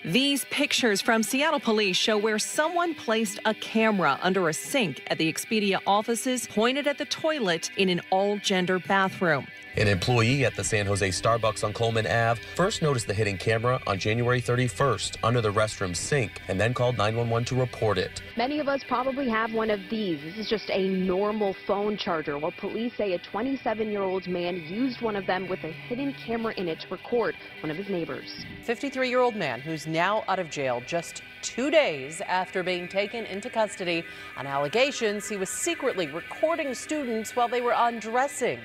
These pictures from Seattle police show where someone placed a camera under a sink at the Expedia offices pointed at the toilet in an all-gender bathroom. An employee at the San Jose Starbucks on Coleman Ave first noticed the hidden camera on January 31st under the restroom sink and then called 911 to report it. Many of us probably have one of these. This is just a normal phone charger. Well, police say a 27-year-old man used one of them with a hidden camera in it to record one of his neighbors. 53-year-old man who's now out of jail just 2 days after being taken into custody on allegations he was secretly recording students while they were undressing.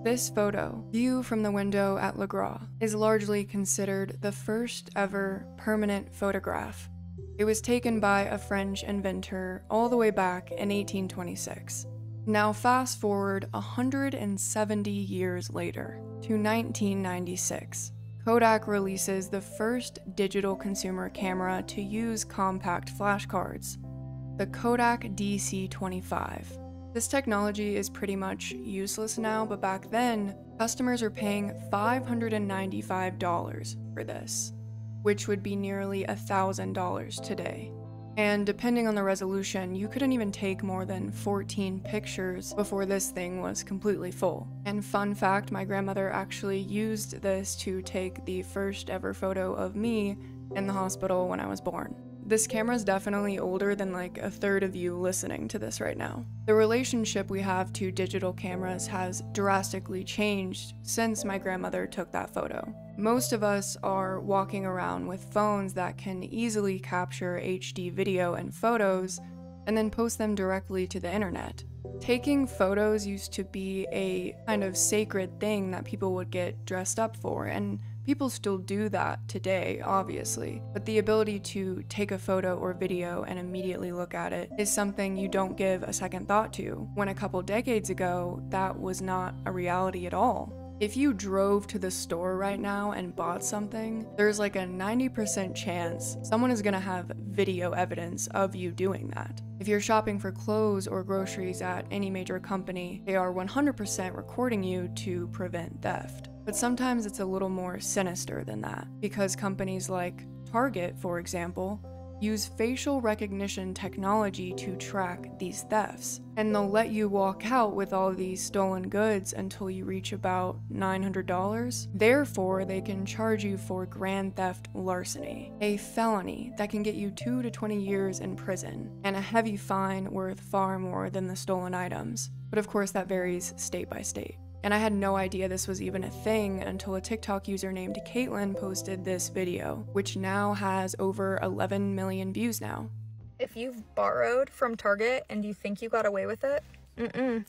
This photo, view from the window at Le Gras, is largely considered the first ever permanent photograph. It was taken by a French inventor all the way back in 1826. Now fast forward 170 years later to 1996. Kodak releases the first digital consumer camera to use compact flashcards, the Kodak DC-25. This technology is pretty much useless now, but back then, customers were paying $595 for this, which would be nearly $1,000 today. And depending on the resolution, you couldn't even take more than 14 pictures before this thing was completely full. And fun fact, my grandmother actually used this to take the first ever photo of me in the hospital when I was born. This camera is definitely older than like a third of you listening to this right now. The relationship we have to digital cameras has drastically changed since my grandmother took that photo. Most of us are walking around with phones that can easily capture HD video and photos and then post them directly to the internet. Taking photos used to be a kind of sacred thing that people would get dressed up for, and people still do that today, obviously, but the ability to take a photo or video and immediately look at it is something you don't give a second thought to, when a couple decades ago, that was not a reality at all. If you drove to the store right now and bought something, there's like a 90% chance someone is gonna have video evidence of you doing that. If you're shopping for clothes or groceries at any major company, they are 100% recording you to prevent theft. But sometimes it's a little more sinister than that, because companies like Target, for example, use facial recognition technology to track these thefts. And they'll let you walk out with all these stolen goods until you reach about $900. Therefore, they can charge you for grand theft larceny, a felony that can get you 2 to 20 years in prison, and a heavy fine worth far more than the stolen items. But of course, that varies state by state. And I had no idea this was even a thing until a TikTok user named Caitlin posted this video, which now has over 11 million views now. If you've borrowed from Target and you think you got away with it,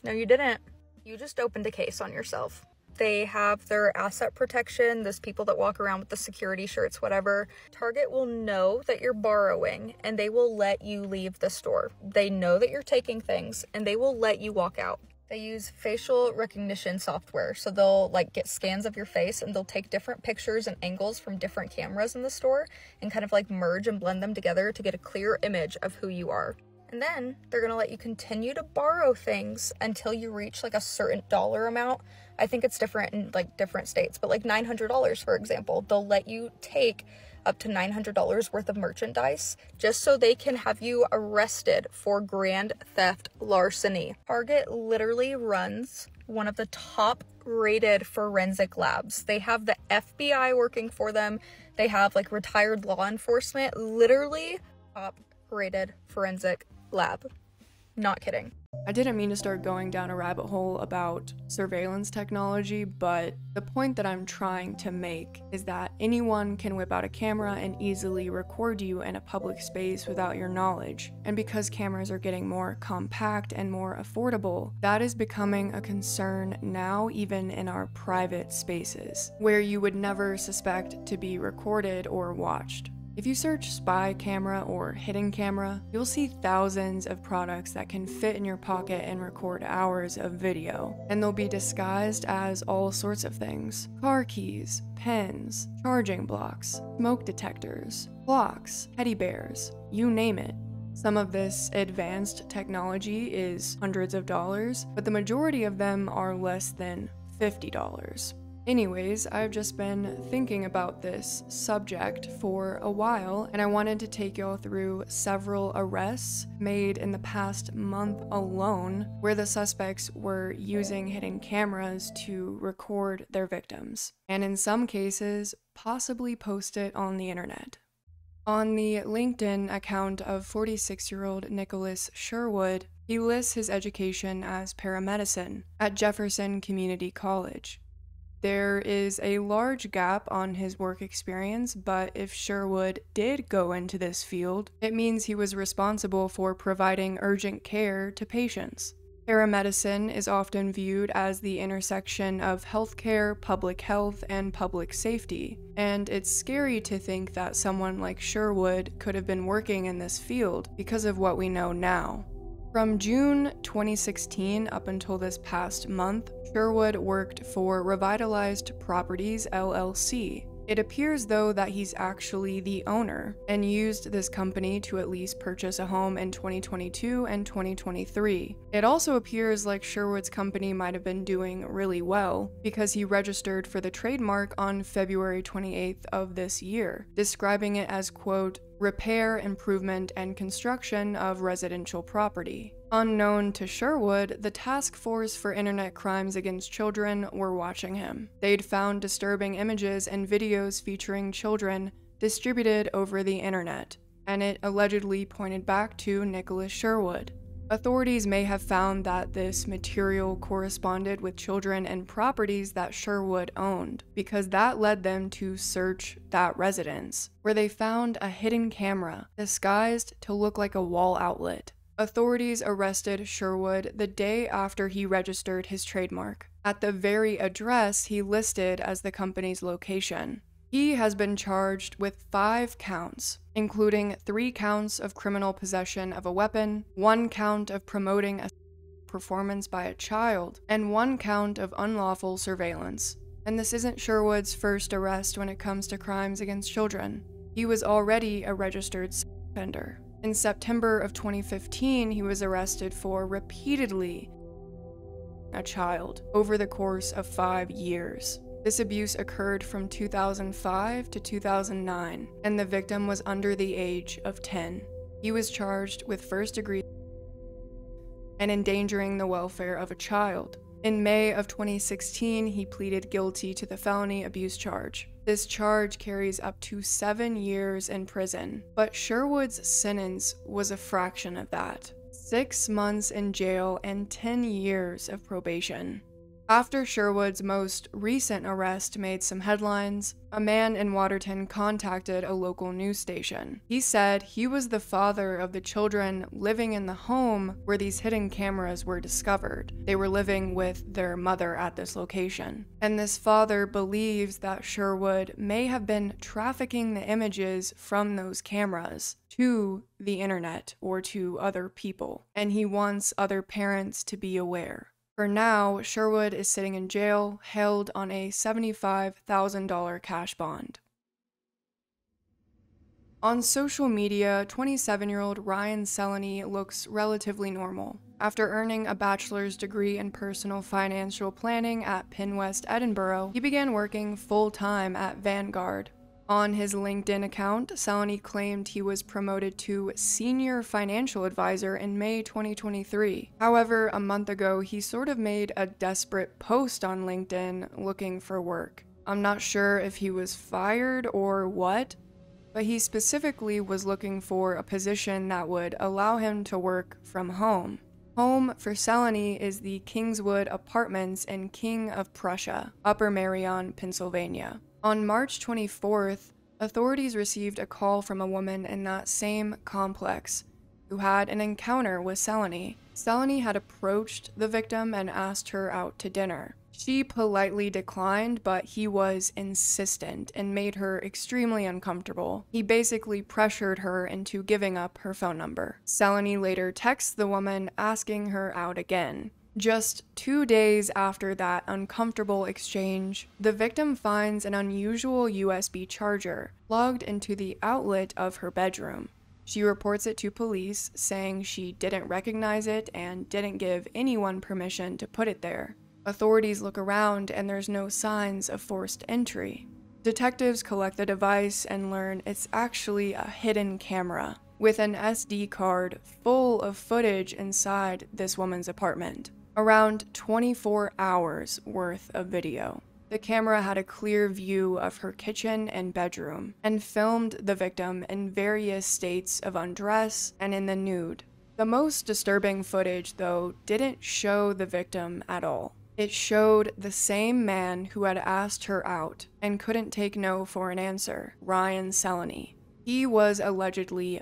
no you didn't. You just opened a case on yourself. They have their asset protection, those people that walk around with the security shirts, whatever. Target will know that you're borrowing and they will let you leave the store. They know that you're taking things and they will let you walk out. They use facial recognition software, so they'll like get scans of your face and they'll take different pictures and angles from different cameras in the store and kind of like merge and blend them together to get a clear image of who you are. And then they're gonna let you continue to borrow things until you reach like a certain dollar amount. I think it's different in like different states, but like $900, for example, they'll let you take up to $900 worth of merchandise just so they can have you arrested for grand theft larceny. Target literally runs one of the top rated forensic labs. They have the FBI working for them. They have like retired law enforcement, literally top rated forensic lab. Not kidding. I didn't mean to start going down a rabbit hole about surveillance technology, but the point that I'm trying to make is that anyone can whip out a camera and easily record you in a public space without your knowledge. And because cameras are getting more compact and more affordable, that is becoming a concern now even in our private spaces, where you would never suspect to be recorded or watched. If you search spy camera or hidden camera, you'll see thousands of products that can fit in your pocket and record hours of video. And they'll be disguised as all sorts of things. Car keys, pens, charging blocks, smoke detectors, clocks, teddy bears, you name it. Some of this advanced technology is hundreds of dollars, but the majority of them are less than $50. Anyways, I've just been thinking about this subject for a while, and I wanted to take y'all through several arrests made in the past month alone, where the suspects were using hidden cameras to record their victims, and in some cases, possibly post it on the internet. On the LinkedIn account of 46-year-old Nicholas Sherwood, he lists his education as paramedicine at Jefferson Community College. There is a large gap on his work experience, but if Sherwood did go into this field, it means he was responsible for providing urgent care to patients. Paramedicine is often viewed as the intersection of healthcare, public health, and public safety, and it's scary to think that someone like Sherwood could have been working in this field because of what we know now. From June 2016 up until this past month, Sherwood worked for Revitalized Properties LLC. It appears though that he's actually the owner and used this company to at least purchase a home in 2022 and 2023. It also appears like Sherwood's company might have been doing really well because he registered for the trademark on February 28th of this year, describing it as, quote, repair, improvement, and construction of residential property. Unknown to Sherwood, the Task Force for Internet Crimes Against Children were watching him. They'd found disturbing images and videos featuring children distributed over the internet, and it allegedly pointed back to Nicholas Sherwood. Authorities may have found that this material corresponded with children and properties that Sherwood owned, because that led them to search that residence, where they found a hidden camera disguised to look like a wall outlet. Authorities arrested Sherwood the day after he registered his trademark, at the very address he listed as the company's location. He has been charged with 5 counts, including 3 counts of criminal possession of a weapon, 1 count of promoting a performance by a child, and 1 count of unlawful surveillance. And this isn't Sherwood's first arrest when it comes to crimes against children. He was already a registered sex offender. In September of 2015, he was arrested for repeatedly a child over the course of 5 years. This abuse occurred from 2005 to 2009, and the victim was under the age of 10. He was charged with first-degree and endangering the welfare of a child. In May of 2016, he pleaded guilty to the felony abuse charge. This charge carries up to 7 years in prison, but Sherwood's sentence was a fraction of that. 6 months in jail and 10 years of probation. After Sherwood's most recent arrest made some headlines, a man in Watertown contacted a local news station. He said he was the father of the children living in the home where these hidden cameras were discovered. They were living with their mother at this location. And this father believes that Sherwood may have been trafficking the images from those cameras to the internet or to other people, and he wants other parents to be aware. For now, Sherwood is sitting in jail, held on a $75,000 cash bond. On social media, 27-year-old Ryan Selleny looks relatively normal. After earning a bachelor's degree in personal financial planning at Penn West Edinburgh, he began working full-time at Vanguard. On his LinkedIn account, Selleny claimed he was promoted to Senior Financial Advisor in May 2023. However, a month ago, he sort of made a desperate post on LinkedIn looking for work. I'm not sure if he was fired or what, but he specifically was looking for a position that would allow him to work from home. Home for Selleny is the Kingswood Apartments in King of Prussia, Upper Merion, Pennsylvania. On March 24th, authorities received a call from a woman in that same complex who had an encounter with Selleny. Selleny had approached the victim and asked her out to dinner. She politely declined, but he was insistent and made her extremely uncomfortable. He basically pressured her into giving up her phone number. Selleny later texts the woman asking her out again. Just 2 days after that uncomfortable exchange, the victim finds an unusual USB charger plugged into the outlet of her bedroom. She reports it to police, saying she didn't recognize it and didn't give anyone permission to put it there. Authorities look around and there's no signs of forced entry. Detectives collect the device and learn it's actually a hidden camera with an SD card full of footage inside this woman's apartment. Around 24 hours worth of video. The camera had a clear view of her kitchen and bedroom and filmed the victim in various states of undress and in the nude. The most disturbing footage, though, didn't show the victim at all. It showed the same man who had asked her out and couldn't take no for an answer, Ryan Selleny. He was allegedly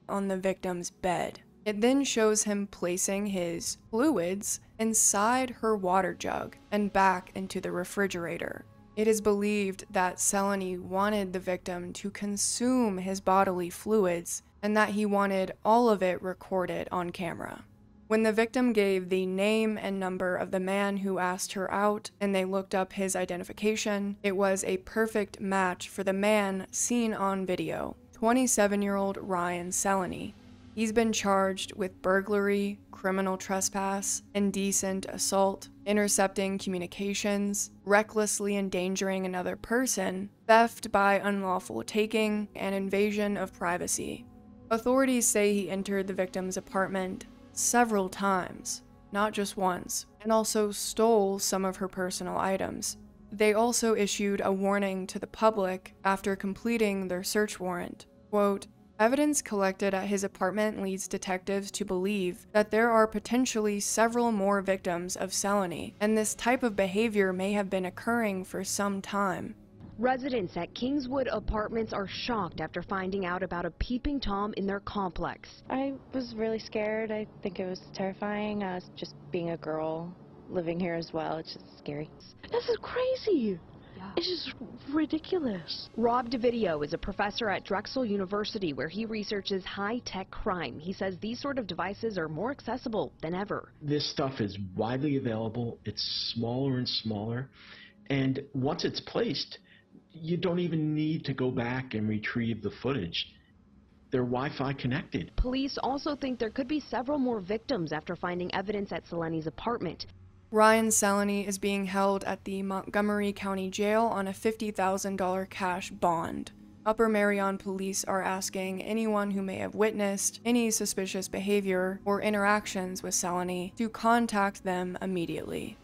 on the victim's bed. It then shows him placing his fluids inside her water jug and back into the refrigerator. It is believed that Selleny wanted the victim to consume his bodily fluids and that he wanted all of it recorded on camera. When the victim gave the name and number of the man who asked her out and they looked up his identification, it was a perfect match for the man seen on video, 27-year-old Ryan Selleny. He's been charged with burglary, criminal trespass, indecent assault, intercepting communications, recklessly endangering another person, theft by unlawful taking, and invasion of privacy. Authorities say he entered the victim's apartment several times, not just once, and also stole some of her personal items. They also issued a warning to the public after completing their search warrant. Quote, "Evidence collected at his apartment leads detectives to believe that there are potentially several more victims of Selleny, and this type of behavior may have been occurring for some time." Residents at Kingswood Apartments are shocked after finding out about a peeping Tom in their complex. I was really scared. I think it was terrifying. Just being a girl living here as well, it's just scary. This is crazy. It's just ridiculous. Rob DeVideo is a professor at Drexel University where he researches high-tech crime. He says these sort of devices are more accessible than ever. This stuff is widely available. It's smaller and smaller. And once it's placed, you don't even need to go back and retrieve the footage. They're Wi-Fi connected. Police also think there could be several more victims after finding evidence at Selleny's apartment. Ryan Selleny is being held at the Montgomery County Jail on a $50,000 cash bond. Upper Merion police are asking anyone who may have witnessed any suspicious behavior or interactions with Selleny to contact them immediately.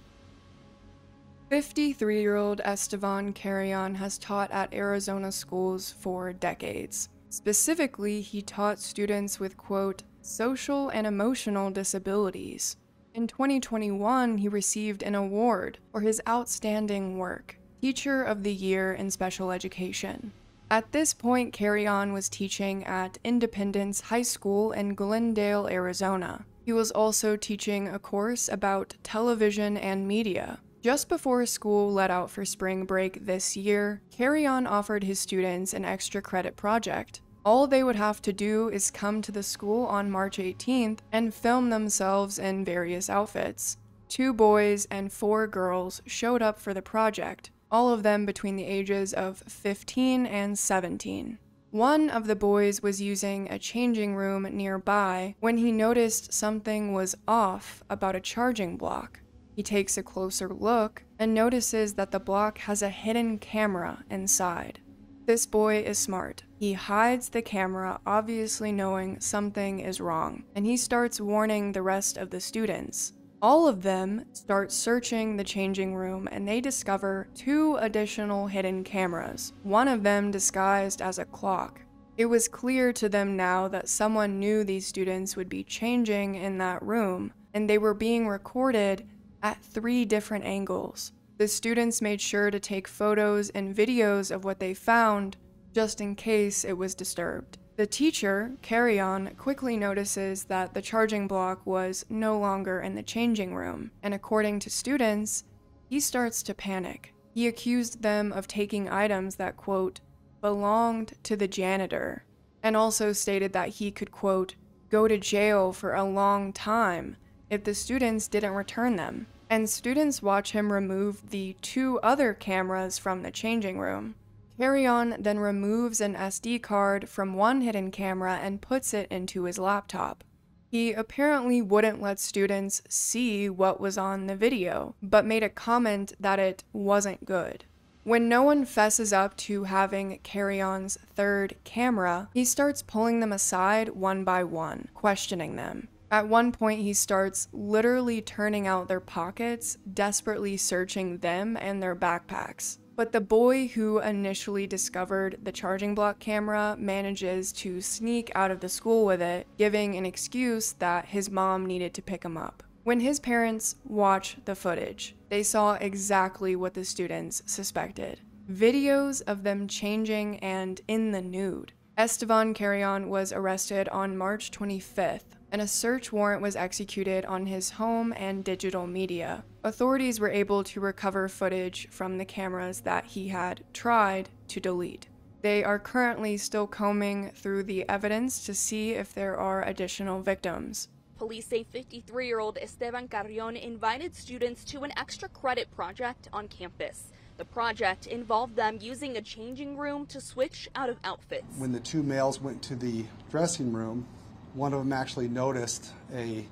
53-year-old Estevan Carreon has taught at Arizona schools for decades. Specifically, he taught students with, quote, social and emotional disabilities. In 2021, he received an award for his outstanding work, Teacher of the Year in Special Education. At this point, Carreon was teaching at Independence High School in Glendale, Arizona. He was also teaching a course about television and media. Just before school let out for spring break this year, Carreon offered his students an extra credit project. All they would have to do is come to the school on March 18th and film themselves in various outfits. 2 boys and 4 girls showed up for the project, all of them between the ages of 15 and 17. One of the boys was using a changing room nearby when he noticed something was off about a charging block. He takes a closer look and notices that the block has a hidden camera inside. This boy is smart. He hides the camera, obviously knowing something is wrong, and he starts warning the rest of the students. All of them start searching the changing room, and they discover 2 additional hidden cameras, one of them disguised as a clock. It was clear to them now that someone knew these students would be changing in that room, and they were being recorded at 3 different angles. The students made sure to take photos and videos of what they found, just in case it was disturbed. The teacher, Carreon, quickly notices that the charging block was no longer in the changing room, and according to students, he starts to panic. He accused them of taking items that, quote, belonged to the janitor, and also stated that he could, quote, go to jail for a long time if the students didn't return them. And students watch him remove the 2 other cameras from the changing room. Carreon then removes an SD card from one hidden camera and puts it into his laptop. He apparently wouldn't let students see what was on the video, but made a comment that it wasn't good. When no one fesses up to having Carreon's third camera, he starts pulling them aside one by one, questioning them. At one point, he starts literally turning out their pockets, desperately searching them and their backpacks. But the boy who initially discovered the charging block camera manages to sneak out of the school with it, giving an excuse that his mom needed to pick him up. When his parents watch the footage, they saw exactly what the students suspected. Videos of them changing and in the nude. Estevan Carreon was arrested on March 25th, and a search warrant was executed on his home and digital media. Authorities were able to recover footage from the cameras that he had tried to delete. They are currently still combing through the evidence to see if there are additional victims. Police say 53-year-old Estevan Carreon invited students to an extra credit project on campus. The project involved them using a changing room to switch out of outfits. When the two males went to the dressing room, one of them actually noticed a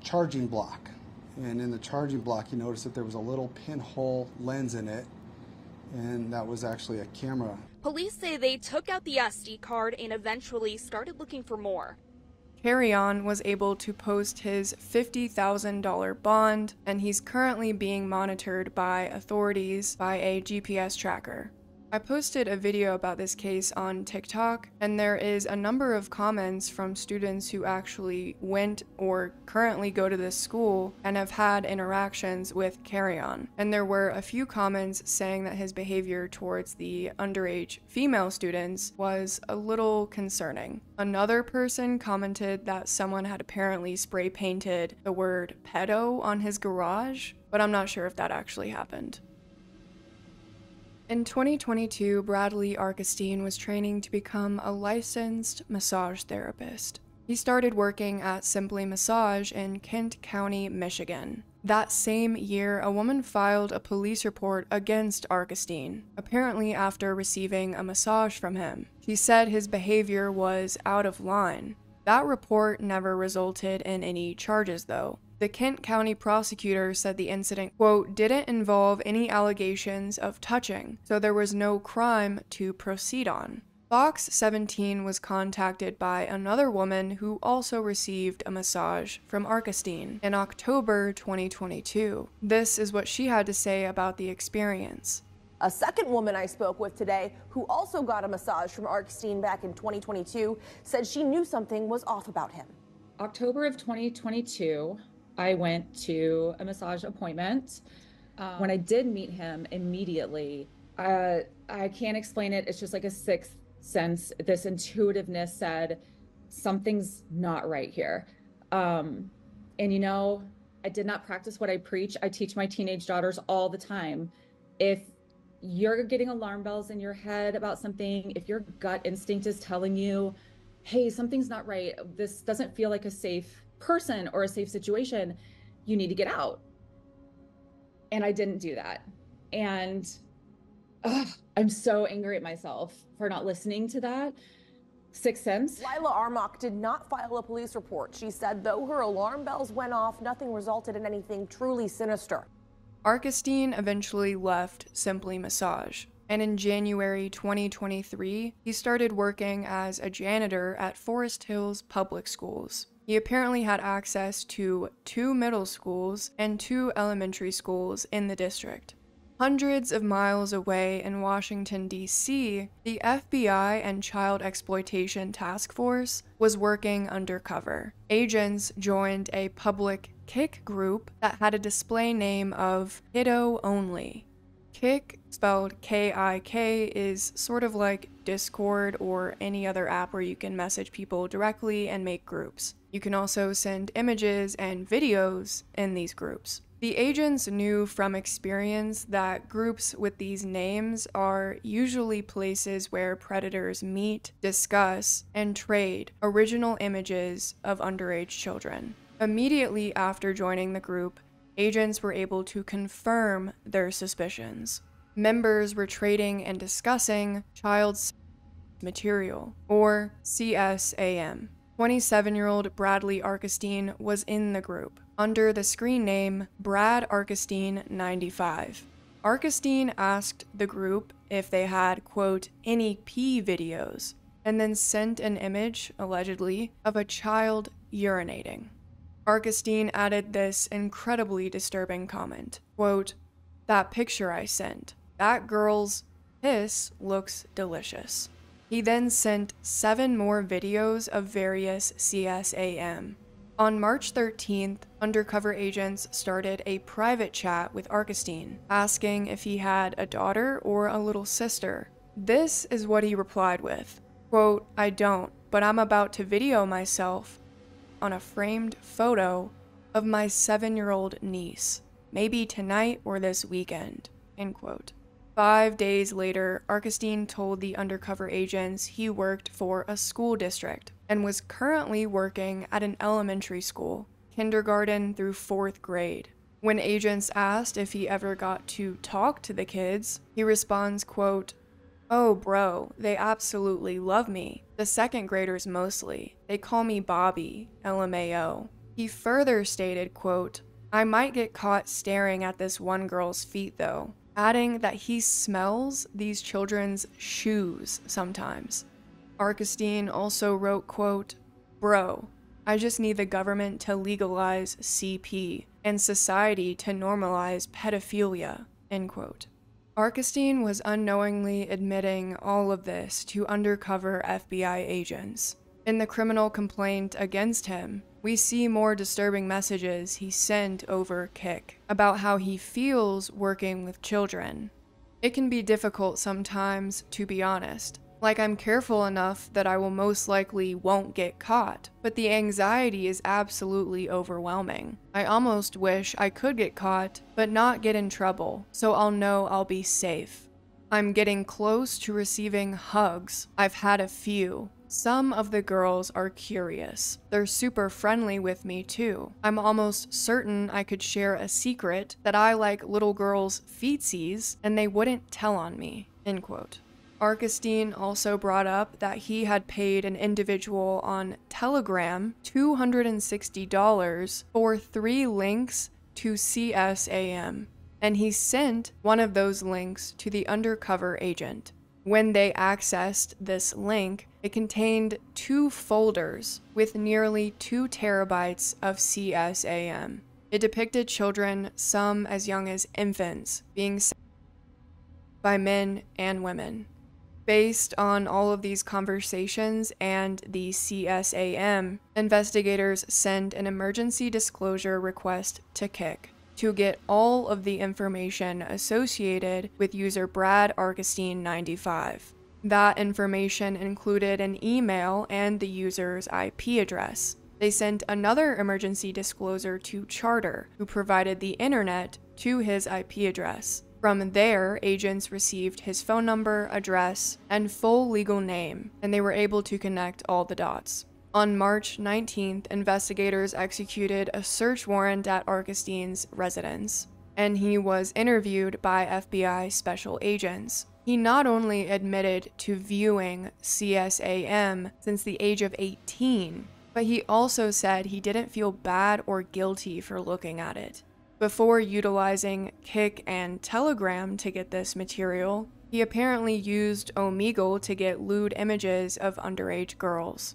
charging block. And in the charging block, he noticed that there was a little pinhole lens in it, and that was actually a camera. Police say they took out the SD card and eventually started looking for more. Carreon was able to post his $50,000 bond, and he's currently being monitored by authorities by a GPS tracker. I posted a video about this case on TikTok, and there is a number of comments from students who actually went or currently go to this school and have had interactions with Carreon. And there were a few comments saying that his behavior towards the underage female students was a little concerning. Another person commented that someone had apparently spray painted the word pedo on his garage, but I'm not sure if that actually happened. In 2022, Bradley Arkesteyn was training to become a licensed massage therapist. He started working at Simply Massage in Kent County, Michigan. That same year, a woman filed a police report against Arkesteyn, apparently after receiving a massage from him. She said his behavior was out of line. That report never resulted in any charges, though. The Kent County prosecutor said the incident, quote, didn't involve any allegations of touching, so there was no crime to proceed on. Fox 17 was contacted by another woman who also received a massage from Arkesteyn in October 2022. This is what she had to say about the experience. A second woman I spoke with today, who also got a massage from Arkesteyn back in 2022, said she knew something was off about him. October of 2022, I went to a massage appointment. When I did meet him immediately, I can't explain it. It's just like a sixth sense. This intuitiveness said, something's not right here. And you know, I did not practice what I preach. I teach my teenage daughters all the time. If you're getting alarm bells in your head about something, if your gut instinct is telling you, hey, something's not right, this doesn't feel like a safe person or a safe situation, you need to get out. And I didn't do that. And I'm so angry at myself for not listening to that sixth sense. Lila Armock did not file a police report. She said though her alarm bells went off, nothing resulted in anything truly sinister. Arkesteyn eventually left Simply Massage, and in January 2023, he started working as a janitor at Forest Hills Public Schools. He apparently had access to 2 middle schools and 2 elementary schools in the district. Hundreds of miles away in Washington, D.C., the FBI and Child Exploitation Task Force was working undercover. Agents joined a public Kik group that had a display name of Kiddo Only. Kik, spelled K-I-K, is sort of like Discord or any other app where you can message people directly and make groups. You can also send images and videos in these groups. The agents knew from experience that groups with these names are usually places where predators meet, discuss, and trade original images of underage children. Immediately after joining the group, agents were able to confirm their suspicions. Members were trading and discussing child material, or CSAM. 27-year-old Bradley Arkesteyn was in the group, under the screen name Brad Arkesteyn 95. Arkesteyn asked the group if they had, quote, any pee videos, and then sent an image, allegedly, of a child urinating. Arkesteyn added this incredibly disturbing comment, quote, that picture I sent, that girl's piss looks delicious. He then sent 7 more videos of various CSAM. On March 13th, undercover agents started a private chat with Arkesteyn, asking if he had a daughter or a little sister. This is what he replied with, quote, I don't, but I'm about to video myself on a framed photo of my 7-year-old niece, maybe tonight or this weekend, end quote. 5 days later, Arkesteyn told the undercover agents he worked for a school district and was currently working at an elementary school, kindergarten through 4th grade. When agents asked if he ever got to talk to the kids, he responds, quote, oh bro, they absolutely love me. The 2nd graders mostly. They call me Bobby, LMAO. He further stated, quote, I might get caught staring at this one girl's feet though, adding that he smells these children's shoes sometimes. Arkesteyn also wrote, quote, bro, I just need the government to legalize CP and society to normalize pedophilia, end quote. Arkesteyn was unknowingly admitting all of this to undercover FBI agents. In the criminal complaint against him, we see more disturbing messages he sent over Kik about how he feels working with children. It can be difficult sometimes, to be honest. Like, I'm careful enough that I will most likely won't get caught, but the anxiety is absolutely overwhelming. I almost wish I could get caught, but not get in trouble, so I'll know I'll be safe. I'm getting close to receiving hugs. I've had a few. Some of the girls are curious. They're super friendly with me too. I'm almost certain I could share a secret that I like little girls' feetsies and they wouldn't tell on me, end quote. Arkesteyn also brought up that he had paid an individual on Telegram $260 for 3 links to CSAM, and he sent one of those links to the undercover agent. When they accessed this link, it contained 2 folders with nearly 2 terabytes of CSAM. It depicted children, some as young as infants, being sent by men and women. Based on all of these conversations and the CSAM, investigators sent an emergency disclosure request to Kik to get all of the information associated with user Brad Arkesteyn 95. That information included an email and the user's IP address. They sent another emergency disclosure to Charter, who provided the internet to his IP address. From there, agents received his phone number, address, and full legal name, and they were able to connect all the dots. On March 19th, investigators executed a search warrant at Arkesteyn's residence, and he was interviewed by FBI special agents. He not only admitted to viewing CSAM since the age of 18, but he also said he didn't feel bad or guilty for looking at it. Before utilizing Kik and Telegram to get this material, he apparently used Omegle to get lewd images of underage girls.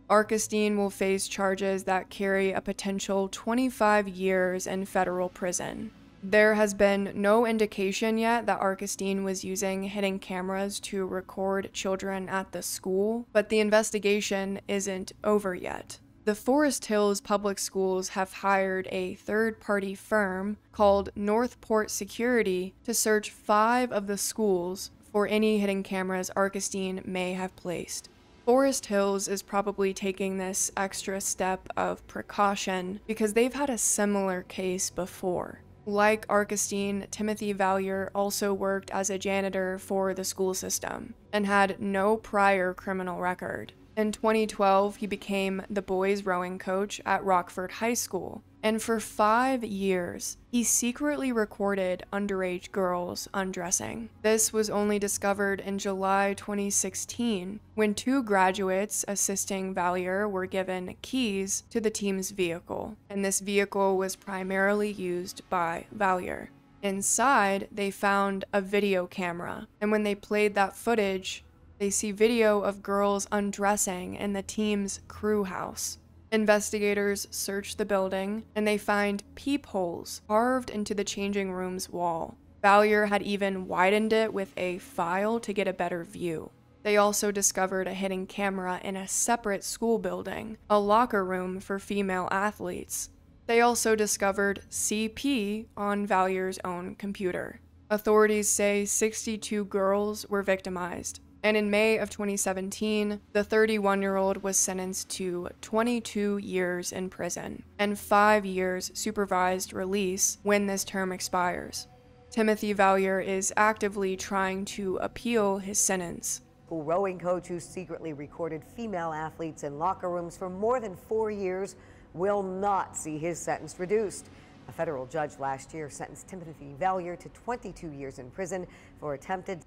Arkesteyn will face charges that carry a potential 25 years in federal prison. There has been no indication yet that Arkesteyn was using hidden cameras to record children at the school, but the investigation isn't over yet. The Forest Hills Public Schools have hired a third-party firm called Northport Security to search 5 of the schools for any hidden cameras Arkesteyn may have placed. Forest Hills is probably taking this extra step of precaution because they've had a similar case before. Like Arkesteyn, Timothy Vallier also worked as a janitor for the school system and had no prior criminal record. In 2012, he became the boys' rowing coach at Rockford High School, And for 5 years, he secretly recorded underage girls undressing. This was only discovered in July 2016, when 2 graduates assisting Vallier were given keys to the team's vehicle, and this vehicle was primarily used by Vallier. Inside, they found a video camera, and when they played that footage, they see video of girls undressing in the team's crew house. Investigators search the building, and they find peepholes carved into the changing room's wall. Vallier had even widened it with a file to get a better view. They also discovered a hidden camera in a separate school building, a locker room for female athletes. They also discovered CP on Vallier's own computer. Authorities say 62 girls were victimized. And in May of 2017, the 31-year-old was sentenced to 22 years in prison and 5 years supervised release when this term expires. Timothy Vallier is actively trying to appeal his sentence. Rowing coach who secretly recorded female athletes in locker rooms for more than 4 years will not see his sentence reduced. A federal judge last year sentenced Timothy Vallier to 22 years in prison for attempted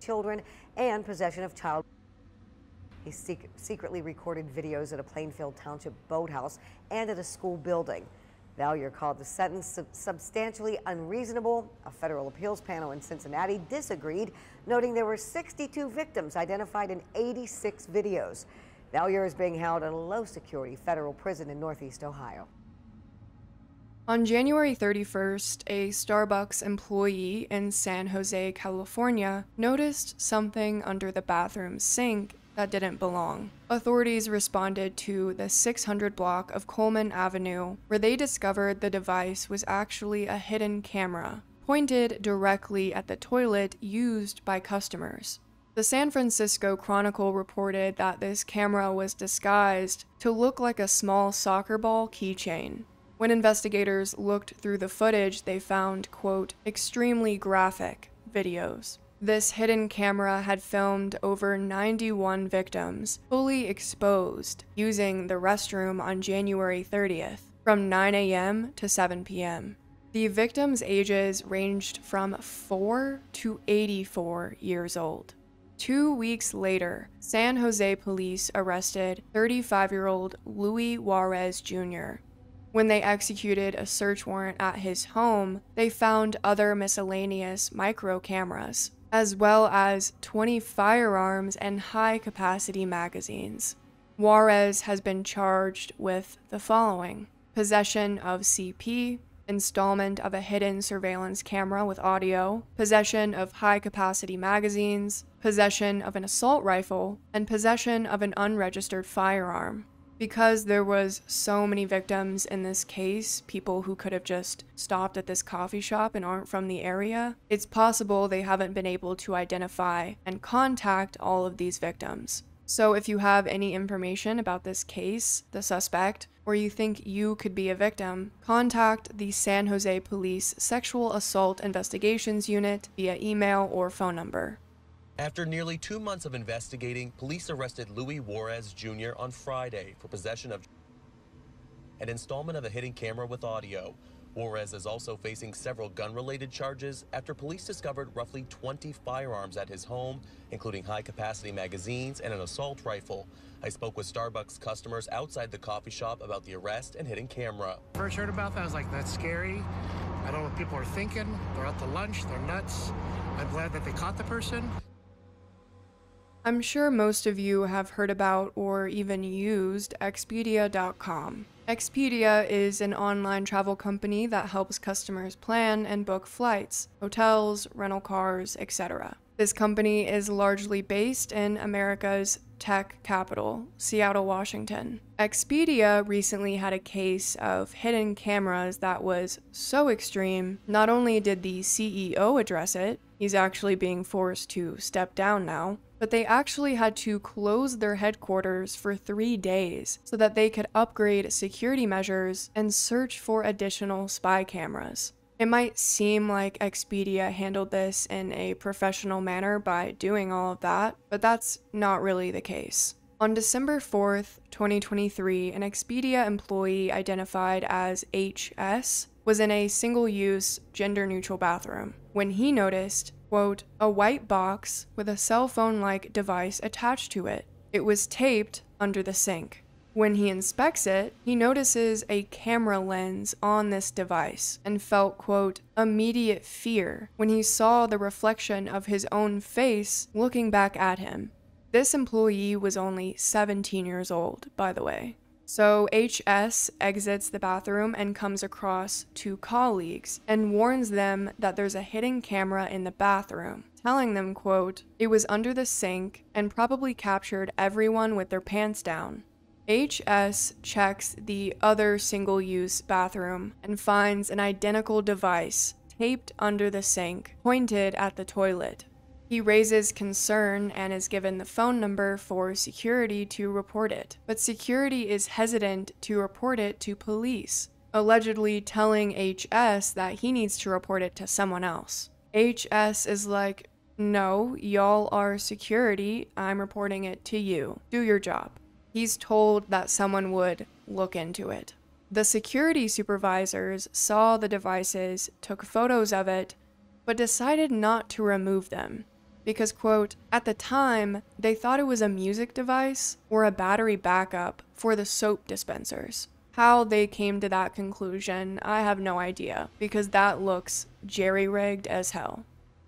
children and possession of child. He secretly recorded videos at a Plainfield Township boathouse and at a school building. Vallier called the sentence substantially unreasonable. A federal appeals panel in Cincinnati disagreed, noting there were 62 victims identified in 86 videos. Vallier is being held in a low-security federal prison in Northeast Ohio. On January 31st, a Starbucks employee in San Jose, California, noticed something under the bathroom sink that didn't belong. Authorities responded to the 600 block of Coleman Avenue, where they discovered the device was actually a hidden camera, pointed directly at the toilet used by customers. The San Francisco Chronicle reported that this camera was disguised to look like a small soccer ball keychain. When investigators looked through the footage, they found, quote, extremely graphic videos. This hidden camera had filmed over 91 victims, fully exposed, using the restroom on January 30th, from 9 a.m. to 7 p.m. The victims' ages ranged from 4 to 84 years old. 2 weeks later, San Jose police arrested 35-year-old Louie Juarez Jr. When they executed a search warrant at his home, they found other miscellaneous micro cameras, as well as 20 firearms and high-capacity magazines. Juarez has been charged with the following: possession of CP, installment of a hidden surveillance camera with audio, possession of high-capacity magazines, possession of an assault rifle, and possession of an unregistered firearm. Because there was so many victims in this case, people who could have just stopped at this coffee shop and aren't from the area, it's possible they haven't been able to identify and contact all of these victims. So if you have any information about this case, the suspect, or you think you could be a victim, contact the San Jose Police Sexual Assault Investigations Unit via email or phone number. After nearly 2 months of investigating, police arrested Louie Juarez Jr. on Friday for possession of an installment of a hidden camera with audio. Juarez is also facing several gun-related charges after police discovered roughly 20 firearms at his home, including high-capacity magazines and an assault rifle. I spoke with Starbucks customers outside the coffee shop about the arrest and hidden camera. First heard about that, I was like, that's scary. I don't know what people are thinking. They're out to lunch, they're nuts. I'm glad that they caught the person. I'm sure most of you have heard about or even used Expedia.com. Expedia is an online travel company that helps customers plan and book flights, hotels, rental cars, etc. This company is largely based in America's tech capital, Seattle, Washington. Expedia recently had a case of hidden cameras that was so extreme, not only did the CEO address it, he's actually being forced to step down now, but they actually had to close their headquarters for 3 days so that they could upgrade security measures and search for additional spy cameras. It might seem like Expedia handled this in a professional manner by doing all of that, but that's not really the case. On December 4th, 2023, an Expedia employee identified as HS was in a single-use, gender-neutral bathroom when he noticed, quote, a white box with a cell phone-like device attached to it. It was taped under the sink. When he inspects it, he notices a camera lens on this device and felt, quote, immediate fear when he saw the reflection of his own face looking back at him. This employee was only 17 years old, by the way. So HS exits the bathroom and comes across two colleagues and warns them that there's a hidden camera in the bathroom, telling them, quote, it was under the sink and probably captured everyone with their pants down. HS checks the other single-use bathroom and finds an identical device taped under the sink, pointed at the toilet. He raises concern and is given the phone number for security to report it, but security is hesitant to report it to police, allegedly telling HS that he needs to report it to someone else. HS is like, no, y'all are security, I'm reporting it to you. Do your job. He's told that someone would look into it. The security supervisors saw the devices, took photos of it, but decided not to remove them because, quote, at the time, they thought it was a music device or a battery backup for the soap dispensers. How they came to that conclusion, I have no idea, because that looks jerry-rigged as hell.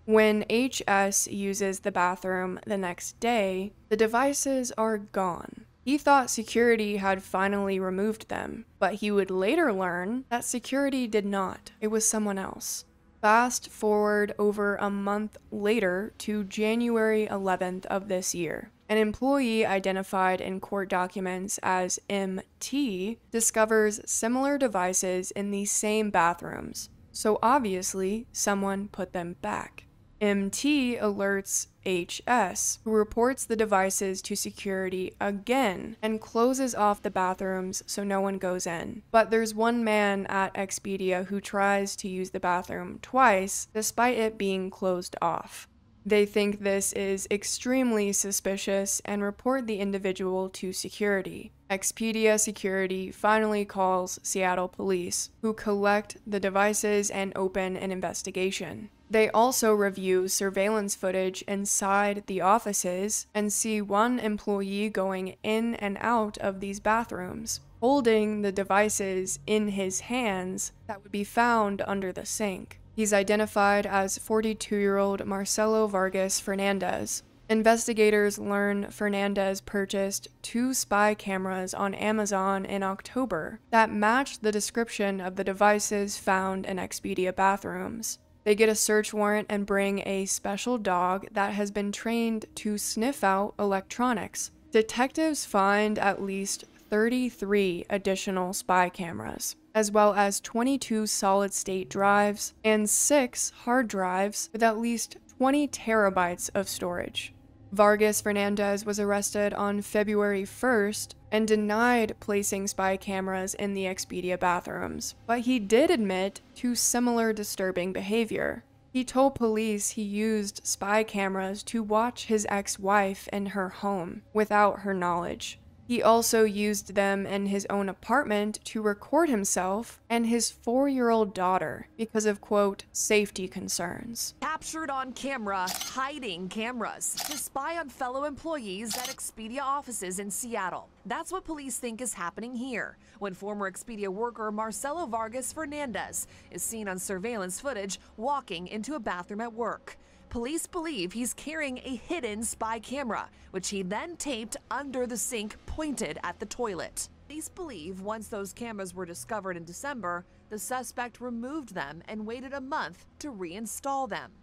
When HS uses the bathroom the next day, the devices are gone. He thought security had finally removed them, but he would later learn that security did not. It was someone else. Fast forward over a month later to January 11th of this year. An employee identified in court documents as MT discovers similar devices in the same bathrooms, so obviously someone put them back. MT alerts HS, who reports the devices to security again and closes off the bathrooms so no one goes in. But there's one man at Expedia who tries to use the bathroom twice despite it being closed off. They think this is extremely suspicious and report the individual to security. Expedia security finally calls Seattle police, who collect the devices and open an investigation. They also review surveillance footage inside the offices and see one employee going in and out of these bathrooms, holding the devices in his hands that would be found under the sink. He's identified as 42-year-old Marcelo Vargas-Fernandez. Investigators learn Fernandez purchased 2 spy cameras on Amazon in October that matched the description of the devices found in Expedia bathrooms. They get a search warrant and bring a special dog that has been trained to sniff out electronics. Detectives find at least 33 additional spy cameras, as well as 22 solid-state drives and 6 hard drives with at least 20 terabytes of storage. Vargas-Fernandez was arrested on February 1st and denied placing spy cameras in the Expedia bathrooms, but he did admit to similar disturbing behavior. He told police he used spy cameras to watch his ex-wife in her home without her knowledge. He also used them in his own apartment to record himself and his 4-year-old daughter because of, quote, safety concerns. Captured on camera, hiding cameras to spy on fellow employees at Expedia offices in Seattle. That's what police think is happening here when former Expedia worker Marcelo Vargas-Fernandez is seen on surveillance footage walking into a bathroom at work. Police believe he's carrying a hidden spy camera, which he then taped under the sink pointed at the toilet. Police believe once those cameras were discovered in December, the suspect removed them and waited a month to reinstall them.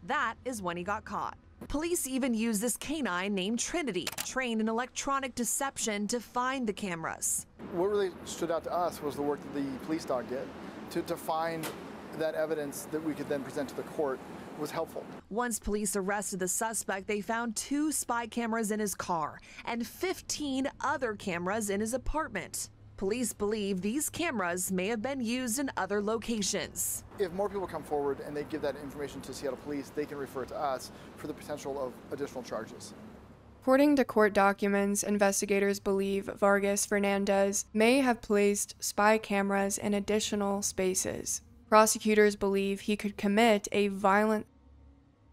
That is when he got caught. Police even used this canine named Trinity, trained in electronic deception to find the cameras. What really stood out to us was the work that the police dog did to find that evidence that we could then present to the court was helpful. Once police arrested the suspect, they found 2 spy cameras in his car and 15 other cameras in his apartment. Police believe these cameras may have been used in other locations. If more people come forward and they give that information to Seattle police, they can refer to us for the potential of additional charges. According to court documents, investigators believe Vargas-Fernandez may have placed spy cameras in additional spaces. Prosecutors believe he could commit a violent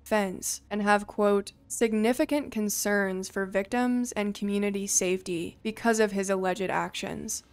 offense and have, quote, significant concerns for victims and community safety because of his alleged actions.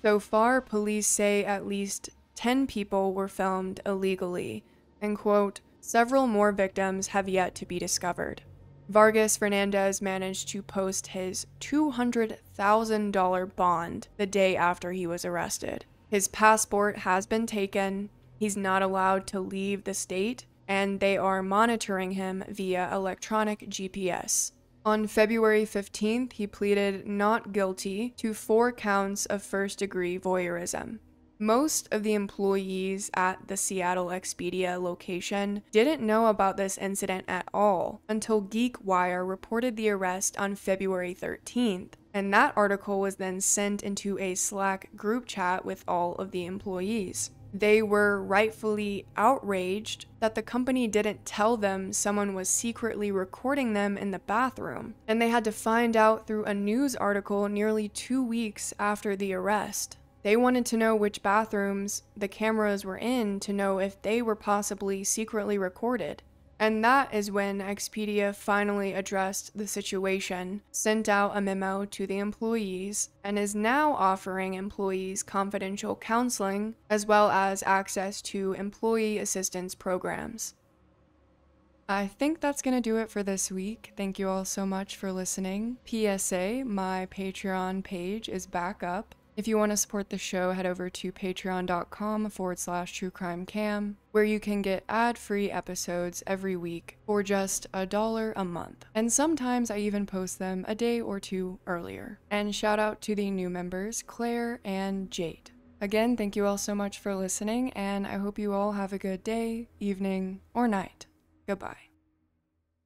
So far, police say at least 10 people were filmed illegally, and, quote, several more victims have yet to be discovered. Vargas-Fernandez managed to post his $200,000 bond the day after he was arrested. His passport has been taken, he's not allowed to leave the state, and they are monitoring him via electronic GPS. On February 15th, he pleaded not guilty to 4 counts of first-degree voyeurism. Most of the employees at the Seattle Expedia location didn't know about this incident at all until GeekWire reported the arrest on February 13th, and that article was then sent into a Slack group chat with all of the employees. They were rightfully outraged that the company didn't tell them someone was secretly recording them in the bathroom, and they had to find out through a news article nearly 2 weeks after the arrest. They wanted to know which bathrooms the cameras were in to know if they were possibly secretly recorded. And that is when Expedia finally addressed the situation, sent out a memo to the employees, and is now offering employees confidential counseling as well as access to employee assistance programs. I think that's going to do it for this week. Thank you all so much for listening. PSA, my Patreon page is back up. If you want to support the show, head over to patreon.com/truecrimecam, where you can get ad-free episodes every week for just $1 a month. And sometimes I even post them a day or two earlier. And shout out to the new members, Claire and Jade. Again, thank you all so much for listening, and I hope you all have a good day, evening, or night. Goodbye.